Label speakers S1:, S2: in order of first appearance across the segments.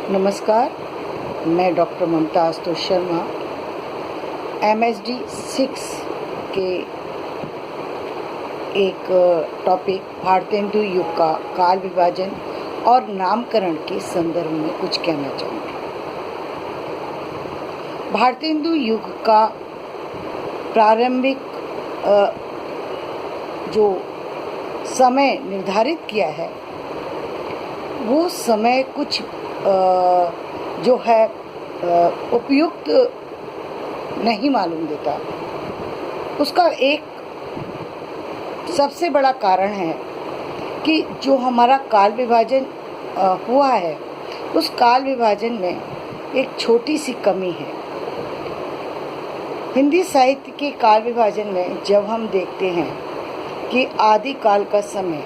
S1: नमस्कार, मैं डॉक्टर ममता आशुतोष शर्मा MSD 6 के एक टॉपिक भारतेंदु युग का काल विभाजन और नामकरण के संदर्भ में कुछ कहना चाहूँगी। भारतेंदु युग का प्रारंभिक जो समय निर्धारित किया है वो समय कुछ जो है उपयुक्त नहीं मालूम देता। उसका एक सबसे बड़ा कारण है कि जो हमारा काल विभाजन हुआ है उस काल विभाजन में एक छोटी सी कमी है। हिंदी साहित्य के काल विभाजन में जब हम देखते हैं कि आदि काल का समय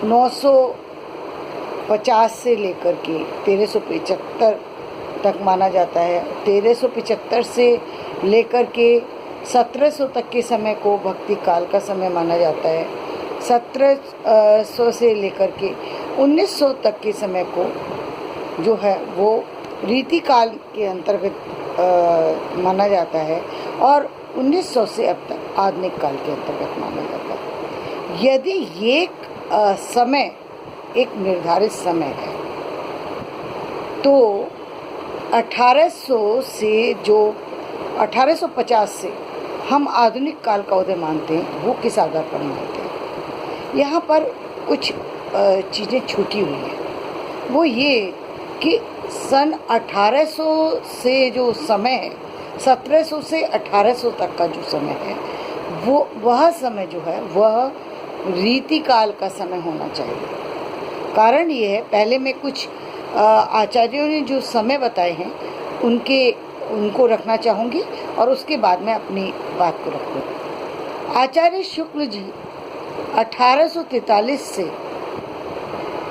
S1: 950 से लेकर के 1375 तक माना जाता है। 1375 से लेकर के 1700 तक के समय को भक्ति काल का समय माना जाता है। 1700 से लेकर के 1900 तक के समय को जो है वो रीति काल के अंतर्गत माना जाता है और 1900 से अब तक आधुनिक काल के अंतर्गत माना जाता है। यदि ये समय एक निर्धारित समय है तो 1800 से जो 1850 से हम आधुनिक काल का उदय मानते हैं वो किस आधार पर मानते हैं। यहाँ पर कुछ चीज़ें छूटी हुई हैं। वो ये कि सन 1800 से जो समय है 1700 से 1800 तक का जो समय है वो वह समय जो है वह रीति काल का समय होना चाहिए। कारण ये है, पहले मैं कुछ आचार्यों ने जो समय बताए हैं उनको रखना चाहूँगी और उसके बाद में अपनी बात को रखूँगी। आचार्य शुक्ल जी 1843 से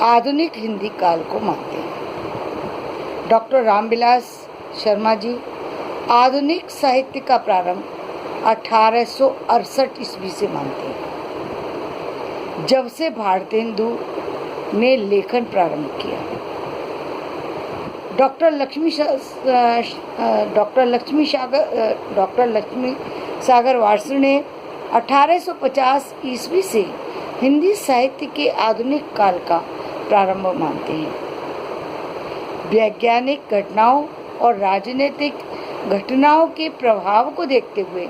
S1: आधुनिक हिंदी काल को मानते हैं। डॉक्टर रामविलास शर्मा जी आधुनिक साहित्य का प्रारंभ 1868 ईस्वी से मानते हैं, जब से भारतेंदु ने लेखन प्रारंभ किया। डॉक्टर लक्ष्मी सागर वार्ष्णेय ने 1850 ईस्वी से हिंदी साहित्य के आधुनिक काल का प्रारंभ मानते हैं। वैज्ञानिक घटनाओं और राजनीतिक घटनाओं के प्रभाव को देखते हुए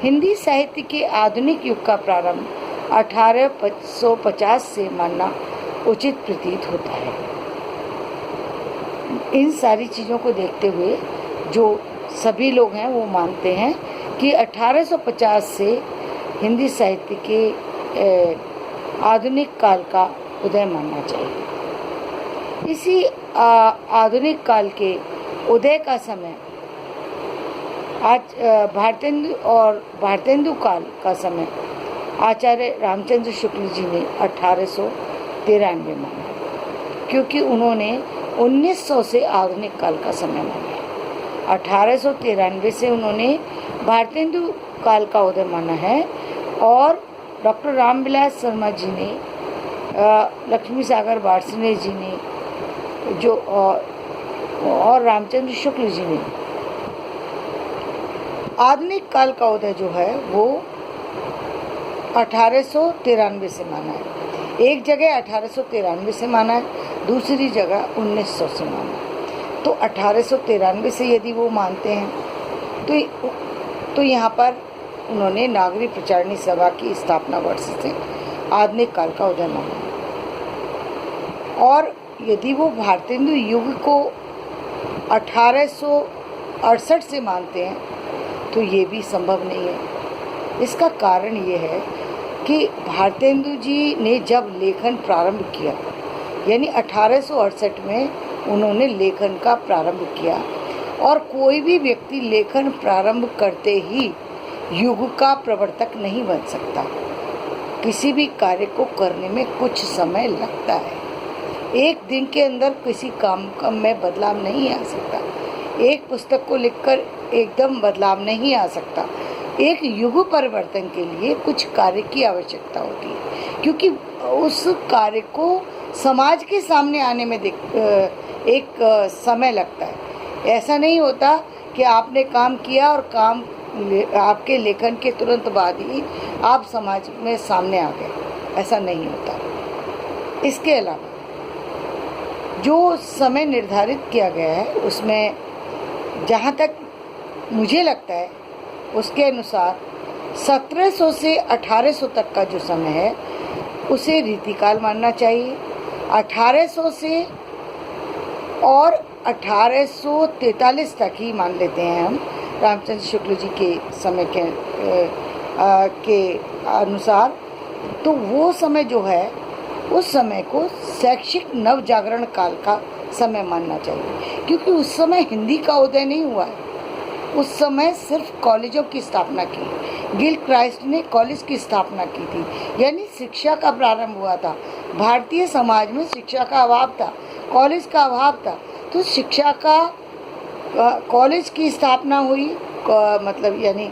S1: हिंदी साहित्य के आधुनिक युग का प्रारंभ 1850 से मानना उचित प्रतीत होता है। इन सारी चीज़ों को देखते हुए जो सभी लोग हैं वो मानते हैं कि 1850 से हिंदी साहित्य के आधुनिक काल का उदय मानना चाहिए। इसी आधुनिक काल के उदय का समय आज भारतेंदु काल का समय आचार्य रामचंद्र शुक्ल जी ने 1893 माना, क्योंकि उन्होंने 1900 से आधुनिक काल का समय माना। 1893 से उन्होंने भारतेंदु काल का उदय माना है और डॉक्टर रामविलास शर्मा जी ने लक्ष्मी सागर वार्ष्णेय जी ने जो और रामचंद्र शुक्ल जी ने आधुनिक काल का उदय जो है वो 1893 से माना है। एक जगह 1893 से माना है, दूसरी जगह 1900 से माना है। तो 1893 से यदि वो मानते हैं तो यहाँ पर उन्होंने नागरिक प्रचारणी सभा की स्थापना वर्ष से आधुनिक काल का उदय माना है। और यदि वो भारतेंदु युग को 1868 से मानते हैं तो ये भी संभव नहीं है। इसका कारण ये है कि भारतेंदु जी ने जब लेखन प्रारंभ किया यानी 1868 में उन्होंने लेखन का प्रारंभ किया और कोई भी व्यक्ति लेखन प्रारंभ करते ही युग का प्रवर्तक नहीं बन सकता। किसी भी कार्य को करने में कुछ समय लगता है। एक दिन के अंदर किसी काम में बदलाव नहीं आ सकता। एक पुस्तक को लिखकर एकदम बदलाव नहीं आ सकता। एक युग परिवर्तन के लिए कुछ कार्य की आवश्यकता होती है, क्योंकि उस कार्य को समाज के सामने आने में एक समय लगता है। ऐसा नहीं होता कि आपने काम किया और आपके लेखन के तुरंत बाद ही आप समाज में सामने आ गए, ऐसा नहीं होता। इसके अलावा जो समय निर्धारित किया गया है उसमें जहाँ तक मुझे लगता है उसके अनुसार 1700 से 1800 तक का जो समय है उसे रीतिकाल मानना चाहिए। 1800 से और 1843 तक ही मान लेते हैं हम रामचंद्र शुक्ल जी के समय के अनुसार। तो वो समय जो है उस समय को शैक्षिक नवजागरण काल का समय मानना चाहिए, क्योंकि उस समय हिंदी का उदय नहीं हुआ है। उस समय सिर्फ कॉलेजों की स्थापना की, गिल क्राइस्ट ने कॉलेज की स्थापना की थी, यानी शिक्षा का प्रारंभ हुआ था। भारतीय समाज में शिक्षा का अभाव था, कॉलेज का अभाव था, तो शिक्षा का कॉलेज की स्थापना हुई, मतलब यानी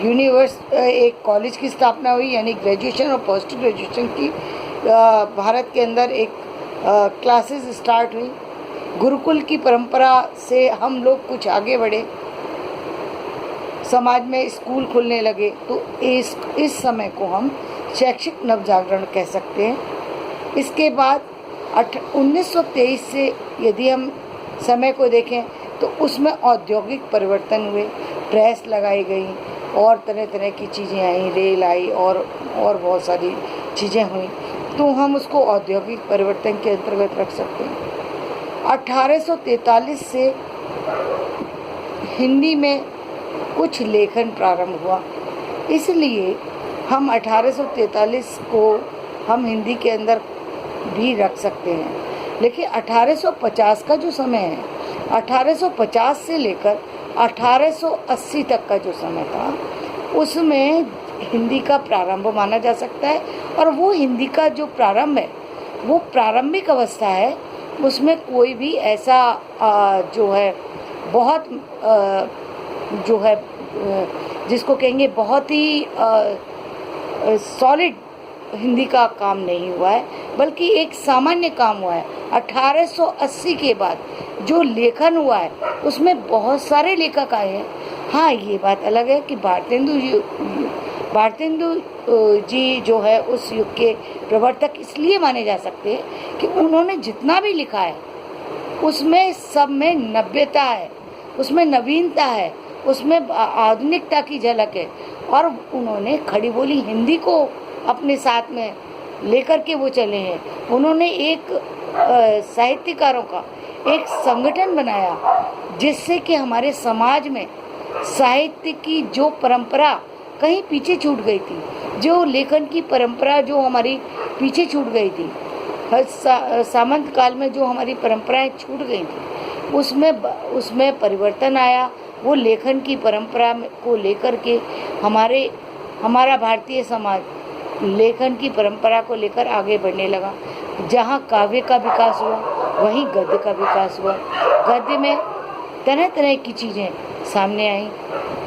S1: एक कॉलेज की स्थापना हुई, यानी ग्रेजुएशन और पोस्ट ग्रेजुएशन की भारत के अंदर एक क्लासेस स्टार्ट हुई। गुरुकुल की परंपरा से हम लोग कुछ आगे बढ़े, समाज में स्कूल खुलने लगे। तो इस समय को हम शैक्षिक नवजागरण कह सकते हैं। इसके बाद 1923 से यदि हम समय को देखें तो उसमें औद्योगिक परिवर्तन हुए, प्रेस लगाई गई और तरह तरह की चीज़ें आई, रेल आई और बहुत सारी चीज़ें हुई, तो हम उसको औद्योगिक परिवर्तन के अंतर्गत रख सकते हैं। 1843 से हिंदी में कुछ लेखन प्रारंभ हुआ, इसलिए हम 1843 को हम हिंदी के अंदर भी रख सकते हैं। लेकिन 1850 का जो समय है, 1850 से लेकर 1880 तक का जो समय था उसमें हिंदी का प्रारंभ माना जा सकता है। और वो हिंदी का जो प्रारंभ है वो प्रारंभिक अवस्था है, उसमें कोई भी ऐसा जो है बहुत जो है जिसको कहेंगे बहुत ही सॉलिड हिंदी का काम नहीं हुआ है, बल्कि एक सामान्य काम हुआ है। 1880 के बाद जो लेखन हुआ है उसमें बहुत सारे लेखक आए हैं। हाँ, ये बात अलग है कि भारतेंदु जी जो है उस युग के प्रवर्तक इसलिए माने जा सकते हैं कि उन्होंने जितना भी लिखा है उसमें सब में नव्यता है, उसमें नवीनता है, उसमें आधुनिकता की झलक है। और उन्होंने खड़ी बोली हिंदी को अपने साथ में लेकर के वो चले हैं। उन्होंने एक साहित्यकारों का एक संगठन बनाया जिससे कि हमारे समाज में साहित्य की जो परंपरा कहीं पीछे छूट गई थी, जो लेखन की परंपरा जो हमारी पीछे छूट गई थी, सामंत काल में जो हमारी परंपराएं छूट गई थी, उसमें परिवर्तन आया। वो लेखन की परंपरा को लेकर के हमारा भारतीय समाज लेखन की परंपरा को लेकर आगे बढ़ने लगा। जहाँ काव्य का विकास हुआ वहीं गद्य का विकास हुआ। गद्य में तरह तरह की चीज़ें सामने आई,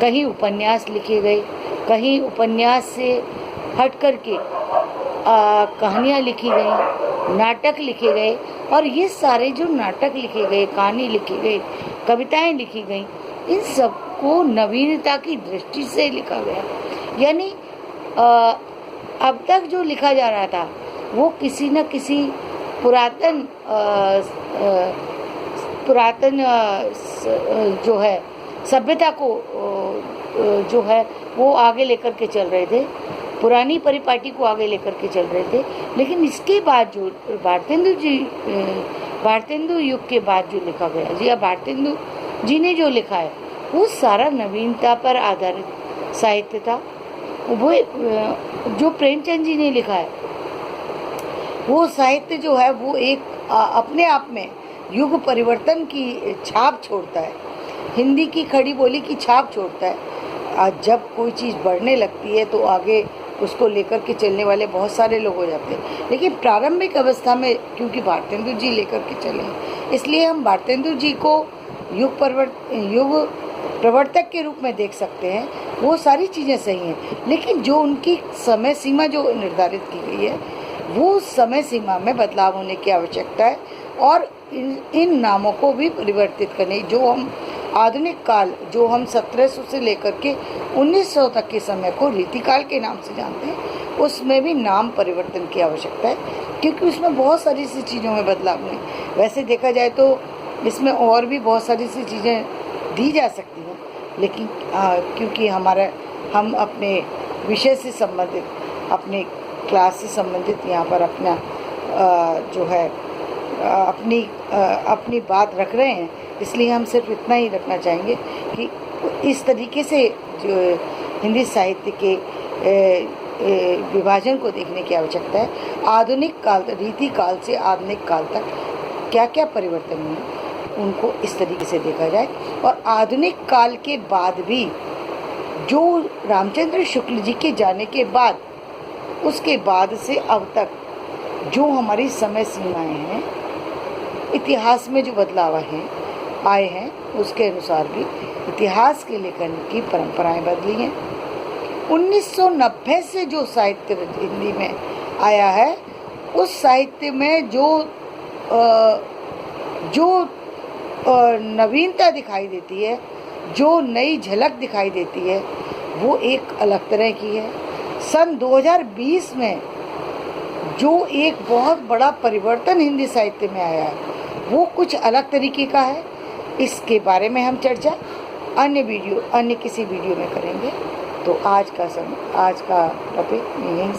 S1: कहीं उपन्यास लिखे गए, कहीं उपन्यास से हट कर के कहानियाँ लिखी गई, नाटक लिखे गए। और ये सारे जो नाटक लिखे गए, कहानी लिखी गई, कविताएं लिखी गई, इन सब को नवीनता की दृष्टि से लिखा गया। यानी अब तक जो लिखा जा रहा था वो किसी न किसी पुरातन जो है सभ्यता को जो है वो आगे लेकर के चल रहे थे, पुरानी परिपाटी को आगे लेकर के चल रहे थे। लेकिन इसके बाद जो भारतेंदु युग के बाद जो लिखा गया जी, भारतेंदु जी ने जो लिखा है वो सारा नवीनता पर आधारित साहित्य था। वो जो प्रेमचंद जी ने लिखा है वो साहित्य जो है वो एक अपने आप में युग परिवर्तन की छाप छोड़ता है, हिंदी की खड़ी बोली की छाप छोड़ता है। जब कोई चीज़ बढ़ने लगती है तो आगे उसको लेकर के चलने वाले बहुत सारे लोग हो जाते हैं। लेकिन प्रारंभिक अवस्था में क्योंकि भारतेंदु जी लेकर के चले हैं, इसलिए हम भारतेंदु जी को युग प्रवर्तक के रूप में देख सकते हैं। वो सारी चीज़ें सही हैं, लेकिन जो उनकी समय सीमा जो निर्धारित की गई है वो समय सीमा में बदलाव होने की आवश्यकता है और इन नामों को भी परिवर्तित करने, जो हम आधुनिक काल, जो हम 1700 से लेकर के 1900 तक के समय को रीतिकाल के नाम से जानते हैं, उसमें भी नाम परिवर्तन की आवश्यकता है, क्योंकि उसमें बहुत सारी सी चीज़ों में बदलाव हुए। वैसे देखा जाए तो इसमें और भी बहुत सारी सी चीज़ें दी जा सकती हैं, लेकिन क्योंकि हम अपने विषय से संबंधित, अपने क्लास से संबंधित यहाँ पर अपना जो है अपनी बात रख रहे हैं, इसलिए हम सिर्फ इतना ही रखना चाहेंगे कि इस तरीके से जो हिंदी साहित्य के विभाजन को देखने की आवश्यकता है। आधुनिक काल, रीति काल से आधुनिक काल तक क्या क्या परिवर्तन हुए, उनको इस तरीके से देखा जाए। और आधुनिक काल के बाद भी जो रामचंद्र शुक्ल जी के जाने के बाद, उसके बाद से अब तक जो हमारी समय सीमाएं हैं, इतिहास में जो बदलाव आए हैं, उसके अनुसार भी इतिहास के लेखन की परंपराएं बदली हैं। 1990 से जो साहित्य हिंदी में आया है, उस साहित्य में जो नवीनता दिखाई देती है, जो नई झलक दिखाई देती है, वो एक अलग तरह की है। सन 2020 में जो एक बहुत बड़ा परिवर्तन हिंदी साहित्य में आया है, वो कुछ अलग तरीके का है। इसके बारे में हम चर्चा अन्य किसी वीडियो में करेंगे। तो आज का टॉपिक यहीं